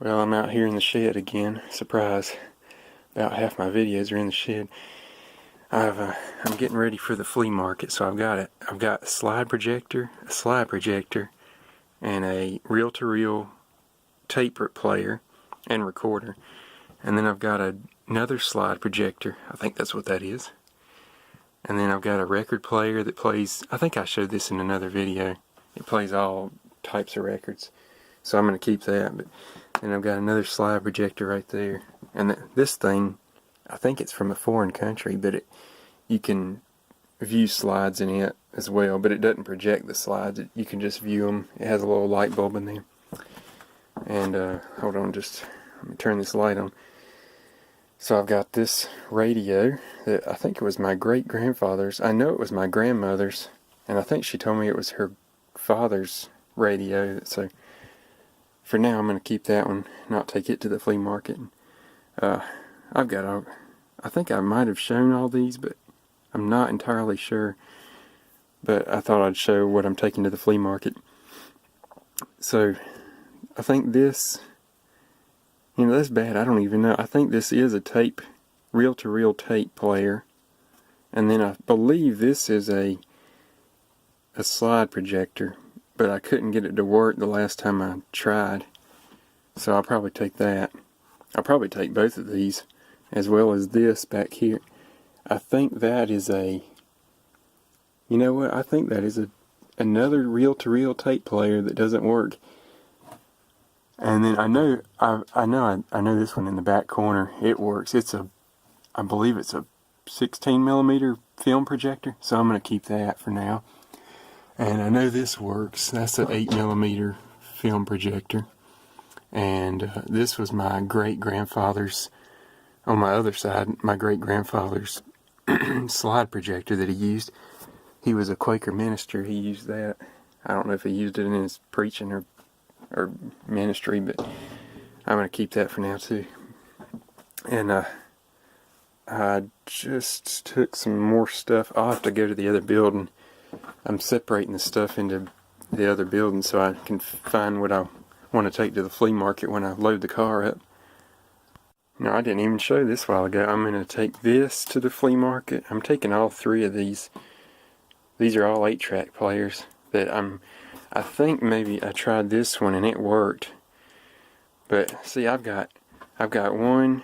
Well, I'm out here in the shed again. Surprise. About half my videos are in the shed. I'm getting ready for the flea market, so I've got a slide projector, and a reel-to-reel tape player and recorder. And then I've got another slide projector. I think that's what that is. And then I've got a record player that plays, I think I showed this in another video. It plays all types of records. So I'm going to keep that. But then I've got another slide projector right there. And this thing, I think it's from a foreign country, but you can view slides in it as well, but it doesn't project the slides. You can just view them. It has a little light bulb in there. And hold on, just let me turn this light on. So I've got this radio that I think it was my great-grandfather's. I know it was my grandmother's, and I think she told me it was her father's radio. So for now, I'm going to keep that one, not take it to the flea market. I think I might have shown all these, but I'm not entirely sure. But I thought I'd show what I'm taking to the flea market. So I think this, that's bad. I don't even know. I think this is a reel-to-reel tape player. And then I believe this is a slide projector, but I couldn't get it to work the last time I tried. So I'll probably take that. I'll probably take both of these, as well as this back here. I think that is I think that is another reel-to-reel tape player that doesn't work. And then I know this one in the back corner. It works. I believe it's a 16mm film projector, so I'm going to keep that for now. And I know this works. That's an 8mm film projector. And this was my great-grandfather's, on my other side, my great-grandfather's slide projector that he used. He was a Quaker minister. He used that. I don't know if he used it in his preaching or ministry, but I'm going to keep that for now too. And I just took some more stuff. I'll have to go to the other building. I'm separating the stuff into the other building so I can find what I want to take to the flea market when I load the car up. No, I didn't even show this a while ago. I'm going to take this to the flea market. I'm taking all three of these. These are all 8-track players that I think maybe I tried this one and it worked. But see, I've got 1,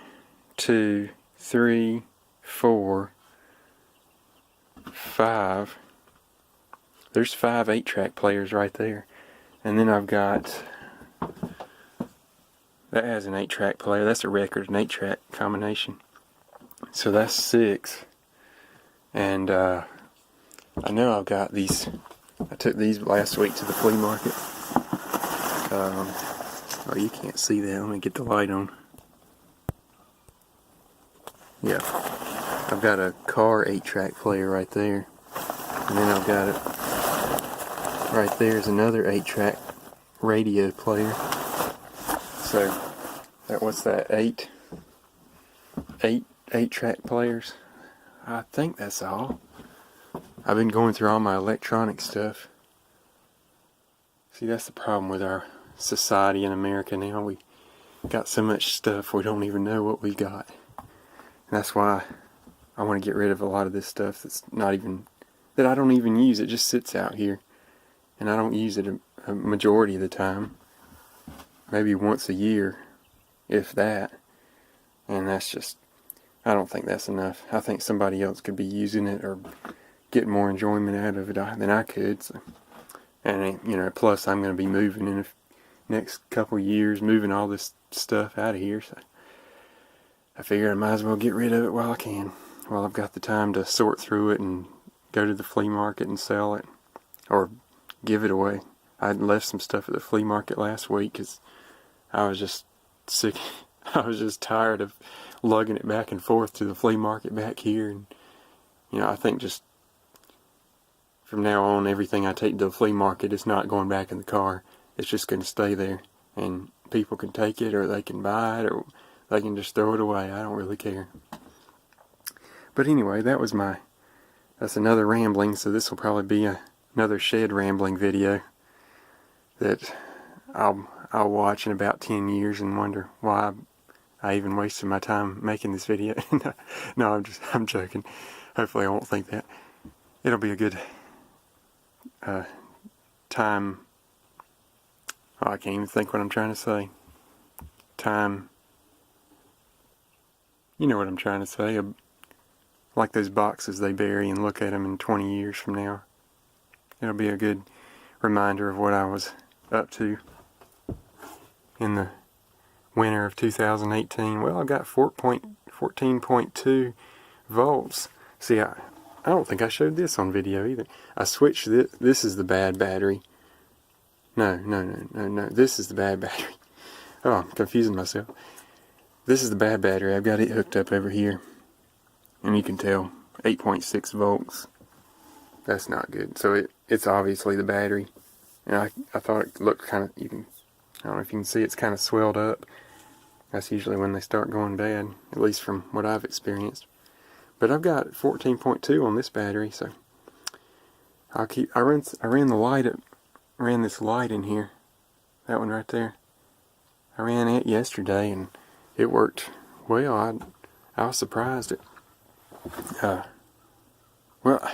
2, 3, 4, 5. There's 5 8-track players right there. And then I've got, that has an 8-track player. That's a record, an 8-track combination. So that's 6. And I know I've got these. I took these last week to the flea market. Oh, you can't see that. Let me get the light on. Yeah. I've got a car 8-track player right there. And then I've got it right there's another 8-track radio player. So, what's that? 8-track players? I think that's all. I've been going through all my electronic stuff. See, that's the problem with our society in America now. We got so much stuff we don't even know what we got. And that's why I want to get rid of a lot of this stuff that I don't even use. It just sits out here. And I don't use it a majority of the time. Maybe once a year, if that. And that's just, I don't think that's enough. I think somebody else could be using it or getting more enjoyment out of it than I could. So. And, plus I'm going to be moving in the next couple years, moving all this stuff out of here. So I figure I might as well get rid of it while I can. While I've got the time to sort through it and go to the flea market and sell it. Or give it away. I had left some stuff at the flea market last week because I was just sick. I was just tired of lugging it back and forth to the flea market back here. And, I think just from now on, everything I take to the flea market is not going back in the car. It's just going to stay there. And people can take it, or they can buy it, or they can just throw it away. I don't really care. But anyway, that's another rambling, so this will probably be another shed rambling video that I'll watch in about 10 years and wonder why I even wasted my time making this video. No, I'm joking. Hopefully I won't think that. It'll be a good time. Oh, I can't even think what I'm trying to say. Time. You know what I'm trying to say. Like those boxes they bury and look at them in 20 years from now. It'll be a good reminder of what I was up to in the winter of 2018. Well, I got 14.2 volts. See, I don't think I showed this on video either. I switched this. This is the bad battery. No. This is the bad battery. Oh, I'm confusing myself. This is the bad battery. I've got it hooked up over here. And you can tell, 8.6 volts. That's not good. So it's obviously the battery. And I thought it looked kind of, I don't know if you can see, it's kind of swelled up. That's usually when they start going bad, at least from what I've experienced. But I've got 14.2 on this battery, so I ran this light in here, that one right there. I ran it yesterday and it worked well. I was surprised at well,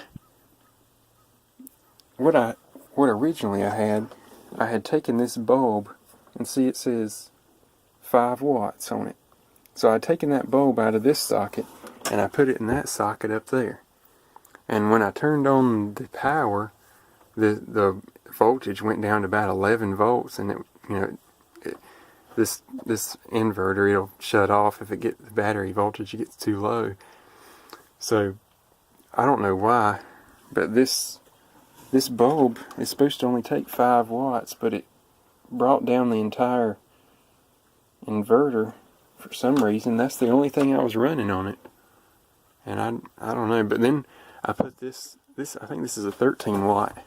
what originally I had taken this bulb, and see it says 5 watts on it. So I'd taken that bulb out of this socket and I put it in that socket up there. And when I turned on the power, the voltage went down to about 11 volts, and this inverter, it'll shut off if the battery voltage gets too low. So I don't know why, but this bulb is supposed to only take 5 watts, but it brought down the entire inverter for some reason. That's the only thing I was running on it, and I don't know. But then I put this I think this is a 13 watt.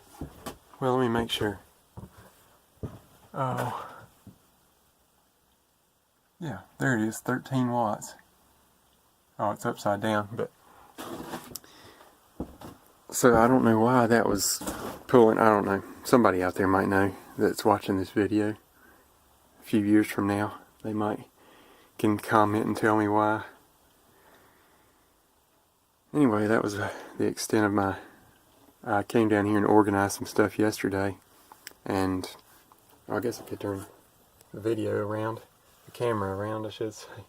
Well, let me make sure. Oh, yeah, there it is, 13 watts. Oh, it's upside down, but so I don't know why that was pulling. I don't know. Somebody out there might know that's watching this video. A few years from now, they can comment and tell me why. Anyway, that was the extent of my. I came down here and organized some stuff yesterday, and I guess I could turn the video around, the camera around, I should say.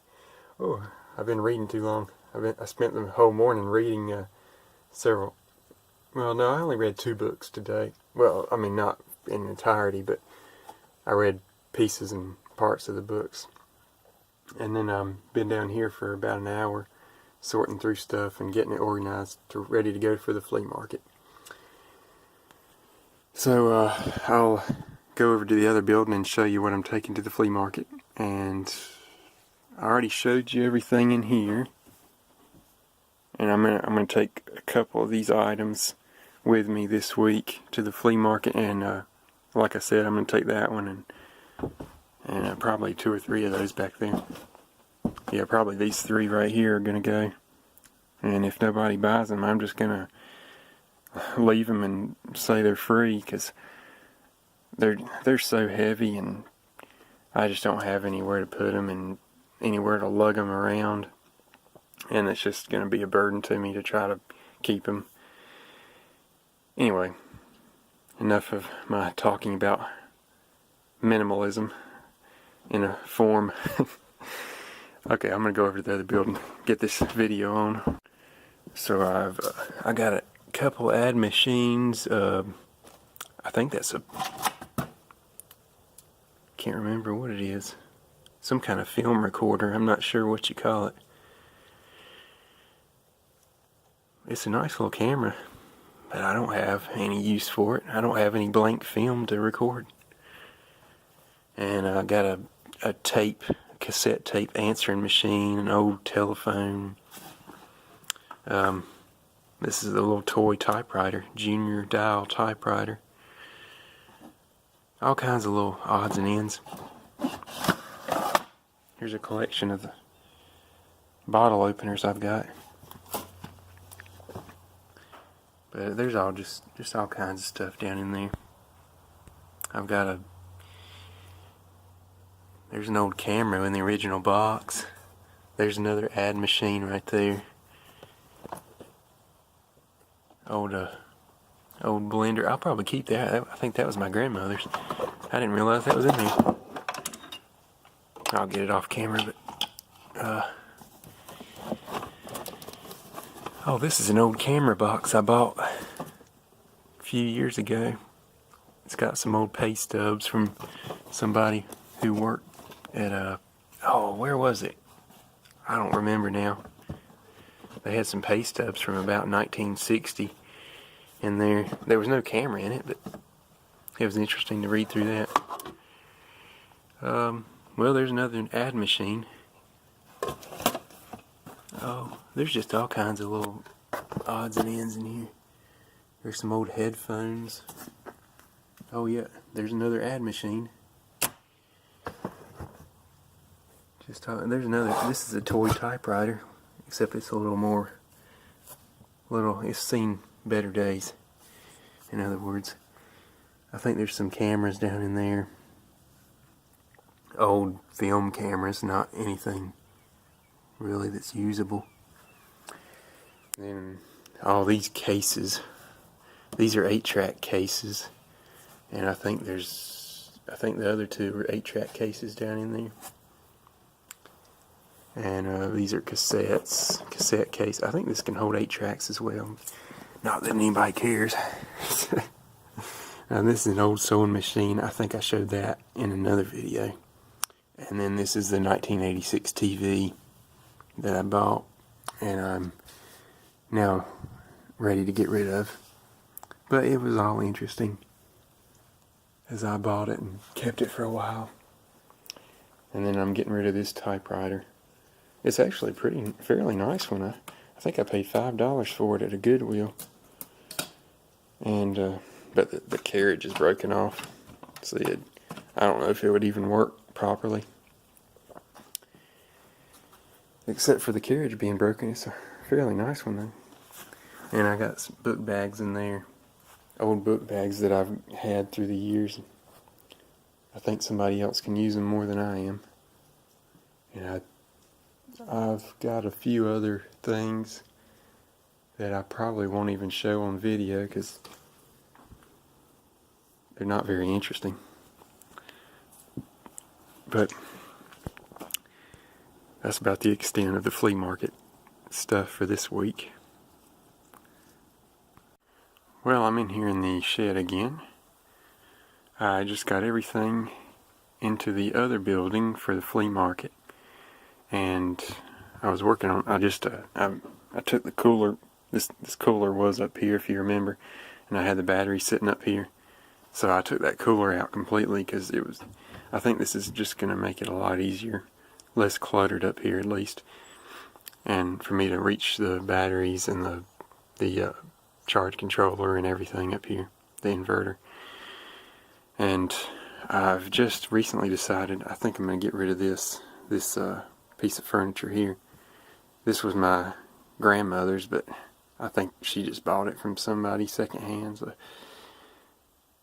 Oh, I've been reading too long. I spent the whole morning reading several. Well, no, I only read 2 books today. Well, I mean, not in entirety, but I read pieces and parts of the books. And then been down here for about an hour sorting through stuff and getting it organized ready to go for the flea market. So I'll go over to the other building and show you what I'm taking to the flea market. And I already showed you everything in here. And I'm gonna take a couple of these items with me this week to the flea market, and like I said, I'm gonna take that one and probably 2 or 3 of those back there. Yeah, probably these 3 right here are gonna go. And if nobody buys them, I'm just gonna leave them and say they're free, because they're so heavy, and I just don't have anywhere to put them and anywhere to lug them around. And it's just going to be a burden to me to try to keep them. Anyway, enough of my talking about minimalism in a form. Okay, I'm going to go over to the other building, get this video on. So I got a couple ad machines. I think that's can't remember what it is. Some kind of film recorder. I'm not sure what you call it. It's a nice little camera, but I don't have any use for it. I don't have any blank film to record. And I got a cassette tape answering machine, an old telephone. This is a little toy typewriter, junior dial typewriter. All kinds of little odds and ends. Here's a collection of the bottle openers I've got. But there's all just all kinds of stuff down in there. I've got There's an old camera in the original box. There's another ad machine right there. Old blender. I'll probably keep that. I think that was my grandmother's. I didn't realize that was in there. I'll get it off camera, but oh, this is an old camera box I bought a few years ago. It's got some old pay stubs from somebody who worked at oh, where was it? I don't remember now. They had some pay stubs from about 1960 in there. There was no camera in it, but it was interesting to read through that. Well, there's another ad machine. Oh, there's just all kinds of little odds and ends in here. There's some old headphones. Oh yeah, there's another ad machine. There's another. This is a toy typewriter, except it's a little more. It's seen better days. In other words, I think there's some cameras down in there. Old film cameras, not anything really that's usable. And all these cases. These are 8-track cases, and I think the other two are 8-track cases down in there. And these are cassette case. I think this can hold 8 tracks as well. Not that anybody cares. Now this is an old sewing machine. I think I showed that in another video. And then this is the 1986 TV that I bought, and I'm now ready to get rid of. But it was all interesting as I bought it and kept it for a while. And then I'm getting rid of this typewriter. It's actually fairly nice one. I think I paid $5 for it at a Goodwill. And but the carriage is broken off. See, I don't know if it would even work properly. Except for the carriage being broken, it's a fairly nice one though. And I got some book bags in there. Old book bags that I've had through the years. I think somebody else can use them more than I am. And I've got a few other things that I probably won't even show on video because they're not very interesting. But that's about the extent of the flea market stuff for this week. Well, I'm in here in the shed again. I just got everything into the other building for the flea market. And I was working on, I took the cooler, this cooler was up here if you remember, and I had the battery sitting up here. So I took that cooler out completely because I think this is just going to make it a lot easier, less cluttered up here at least. And for me to reach the batteries and the charge controller and everything up here, the inverter. And I've just recently decided I think I'm going to get rid of this piece of furniture here. This was my grandmother's, but I think she just bought it from somebody secondhand. So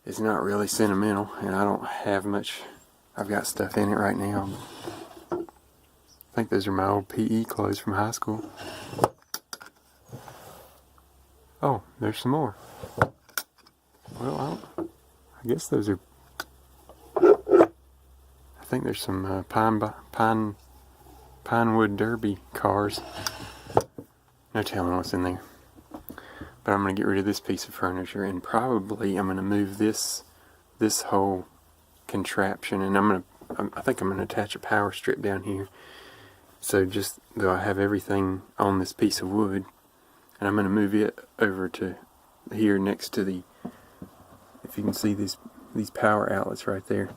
it's not really sentimental, and I don't have much. I've got stuff in it right now. I think those are my old PE clothes from high school. Oh, there's some more. Well, I guess those are. I think there's some Pinewood Derby cars. No telling what's in there. But I'm going to get rid of this piece of furniture, and probably I'm going to move this whole contraption, and I think I'm going to attach a power strip down here. So just though I have everything on this piece of wood, and I'm going to move it over to here next to if you can see these power outlets right there.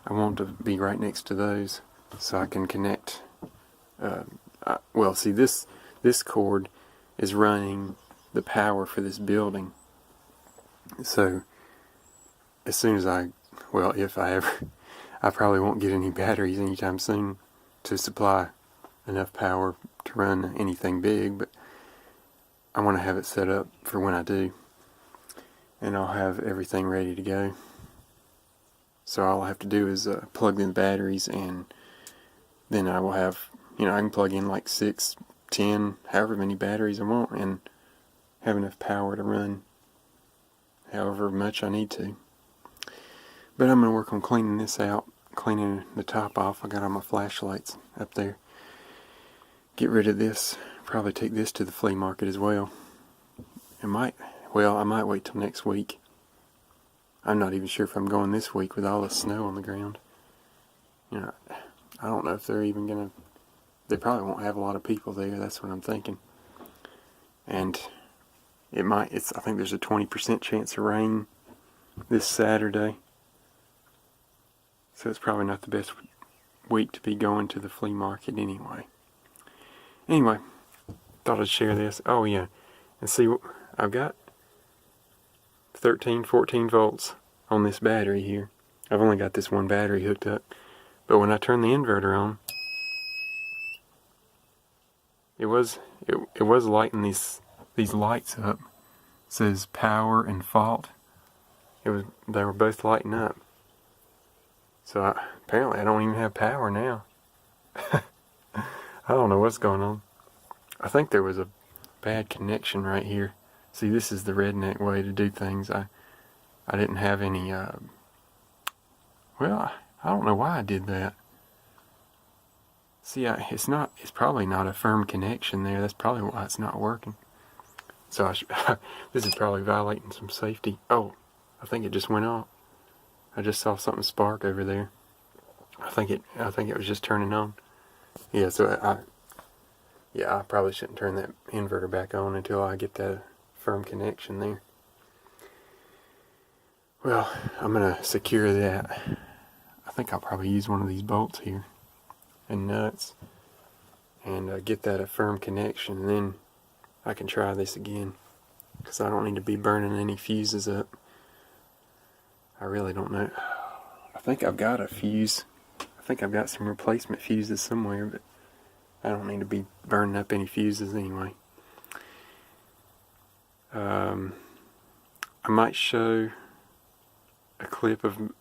I want to be right next to those so I can connect. Well, see, this cord is running the power for this building. So as soon as if I ever, I probably won't get any batteries anytime soon to supply enough power to run anything big, but I want to have it set up for when I do, and I'll have everything ready to go. So all I have to do is plug in the batteries, and then I will have, I can plug in like 6, 10, however many batteries I want, and have enough power to run however much I need to. But I'm going to work on cleaning this out, cleaning the top off. I got all my flashlights up there. Get rid of this. Probably take this to the flea market as well. I might wait till next week. I'm not even sure if I'm going this week with all the snow on the ground. I don't know if they're even going to... They probably won't have a lot of people there, that's what I'm thinking. And I think there's a 20% chance of rain this Saturday. So it's probably not the best week to be going to the flea market anyway. Anyway, thought I'd share this. Oh yeah, and see what I've got. 13, 14 volts on this battery here. I've only got this one battery hooked up, but when I turn the inverter on, it was lighting these lights up. It says power and fault. They were both lighting up. So apparently I don't even have power now. I don't know what's going on. I think there was a bad connection right here. See, this is the redneck way to do things. I didn't have any, well, I don't know why I did that. See, it's probably not a firm connection there. That's probably why it's not working. So this is probably violating some safety. Oh, I think it just went off. I just saw something spark over there. I think it was just turning on. Yeah, so I probably shouldn't turn that inverter back on until I get that firm connection there. Well, I'm going to secure that. I think I'll probably use one of these bolts here and nuts and get that a firm connection, and then I can try this again, because I don't need to be burning any fuses up. I really don't know. I think I've got a fuse. I think I've got some replacement fuses somewhere, but I don't need to be burning up any fuses anyway. I might show a clip of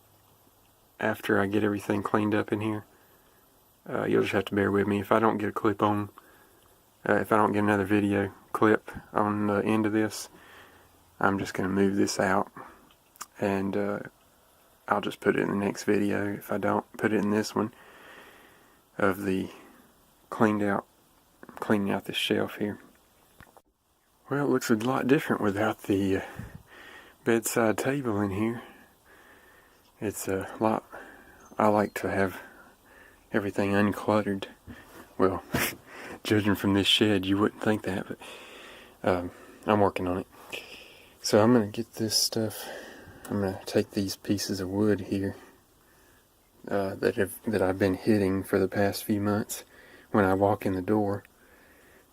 after I get everything cleaned up in here. You'll just have to bear with me if I don't get a clip on, if I don't get another video clip on the end of this. I'm just going to move this out, and I'll just put it in the next video if I don't put it in this one of the cleaning out this shelf here. Well, it looks a lot different without the bedside table in here. It's a lot. I like to have everything uncluttered. Well, judging from this shed, you wouldn't think that, but I'm working on it. So I'm going to get this stuff. I'm going to take these pieces of wood here that I've been hitting for the past few months. When I walk in the door,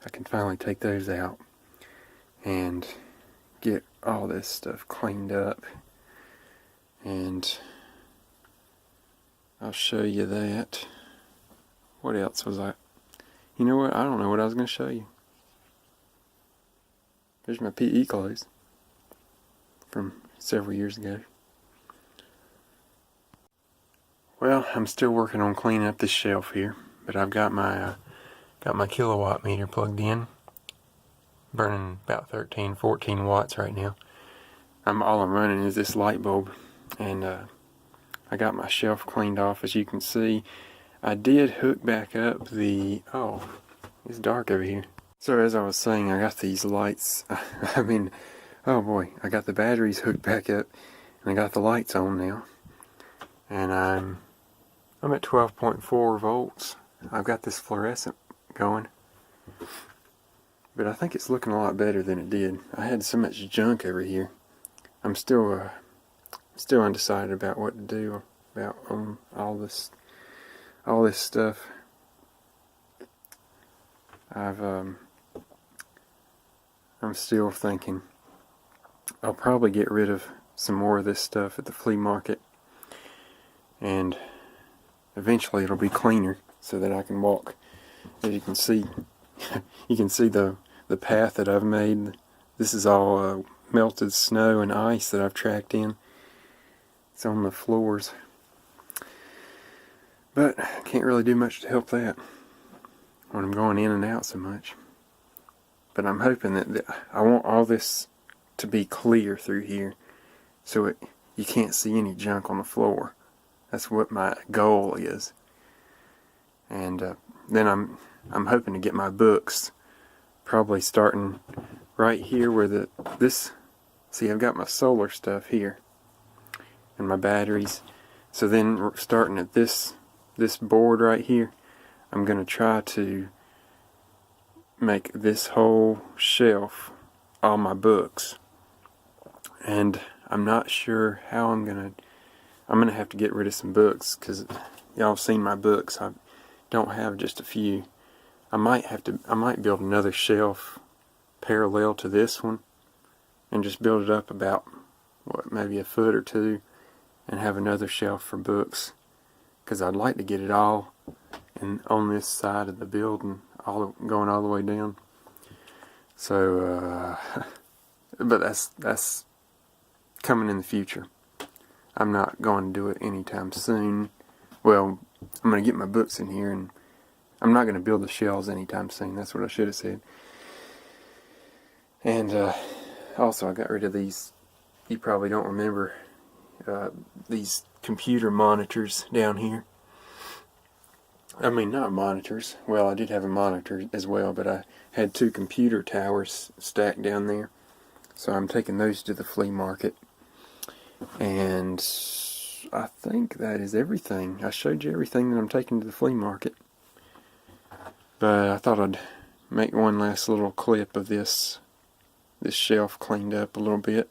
I can finally take those out and get all this stuff cleaned up, and I'll show you that. What else was I... You know what? I don't know what I was going to show you. There's my PE clothes from several years ago. Well, I'm still working on cleaning up this shelf here, but I've got my kilowatt meter plugged in, burning about 13, 14 watts right now. All I'm running is this light bulb, and I got my shelf cleaned off, as you can see. I did hook back up the... Oh, it's dark over here. So as I was saying, I got these lights. I mean, oh boy, I got the batteries hooked back up, and I got the lights on now. And I'm at 12.4 volts. I've got this fluorescent going, but I think it's looking a lot better than it did. I had so much junk over here. I'm still undecided about what to do about all this stuff. I'm still thinking I'll probably get rid of some more of this stuff at the flea market, and eventually it'll be cleaner so that I can walk. As you can see, you can see the path that I've made. This is all melted snow and ice that I've tracked in. It's on the floors. But I can't really do much to help that when I'm going in and out so much. But I'm hoping that I want all this to be clear through here, so you can't see any junk on the floor. That's what my goal is. And then I'm hoping to get my books, probably starting right here where see, I've got my solar stuff here and my batteries. So then starting at this board right here, I'm going to try to make this whole shelf all my books. And I'm not sure how I'm going to have to get rid of some books, because y'all have seen my books. I don't have just a few. I might build another shelf parallel to this one and just build it up about, maybe a foot or two, and have another shelf for books, because I'd like to get it all on this side of the building, going all the way down. So, but that's coming in the future. I'm not going to do it anytime soon. Well, I'm going to get my books in here, and I'm not going to build the shelves anytime soon. That's what I should have said. And also, I got rid of these. You probably don't remember these computer monitors down here. I mean, not monitors. Well, I did have a monitor as well, but I had 2 computer towers stacked down there. So I'm taking those to the flea market. And I think that is everything. I showed you everything that I'm taking to the flea market. But I thought I'd make one last little clip of this shelf cleaned up a little bit.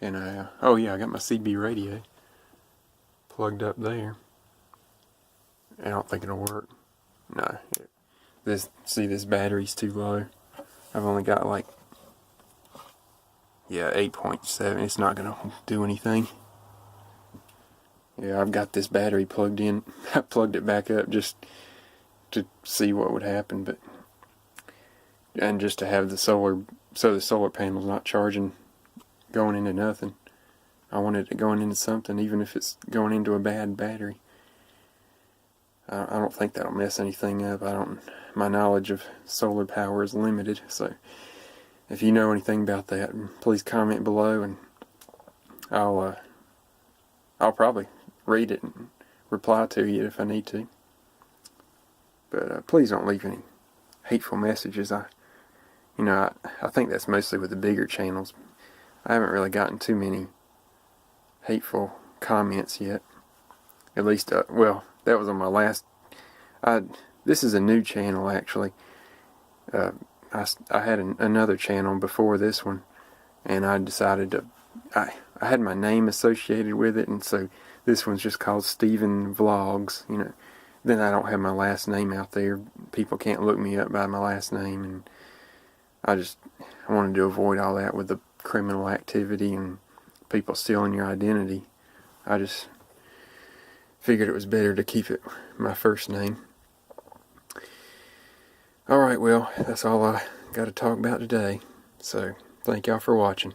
And oh yeah, I got my CB radio plugged up there. I don't think it'll work. No. This battery's too low. I've only got 8.7. It's not gonna do anything. Yeah, I've got this battery plugged in. I plugged it back up just to see what would happen, and just to have the solar panel's not charging, going into nothing. I wanted it going into something, even if it's going into a bad battery. I don't think that'll mess anything up. My knowledge of solar power is limited, so if you know anything about that, please comment below, and I'll probably read it and reply to you if I need to. But please don't leave any hateful messages. I think that's mostly with the bigger channels. I haven't really gotten too many hateful comments yet. At least, that was on my last. This is a new channel, actually. I had another channel before this one, and I decided I had my name associated with it, and so this one's just called Steven Vlogs. Then I don't have my last name out there. People can't look me up by my last name, and I wanted to avoid all that with the criminal activity and people stealing your identity. I just figured it was better to keep it my first name. Alright, well, that's all I got to talk about today. So, thank y'all for watching.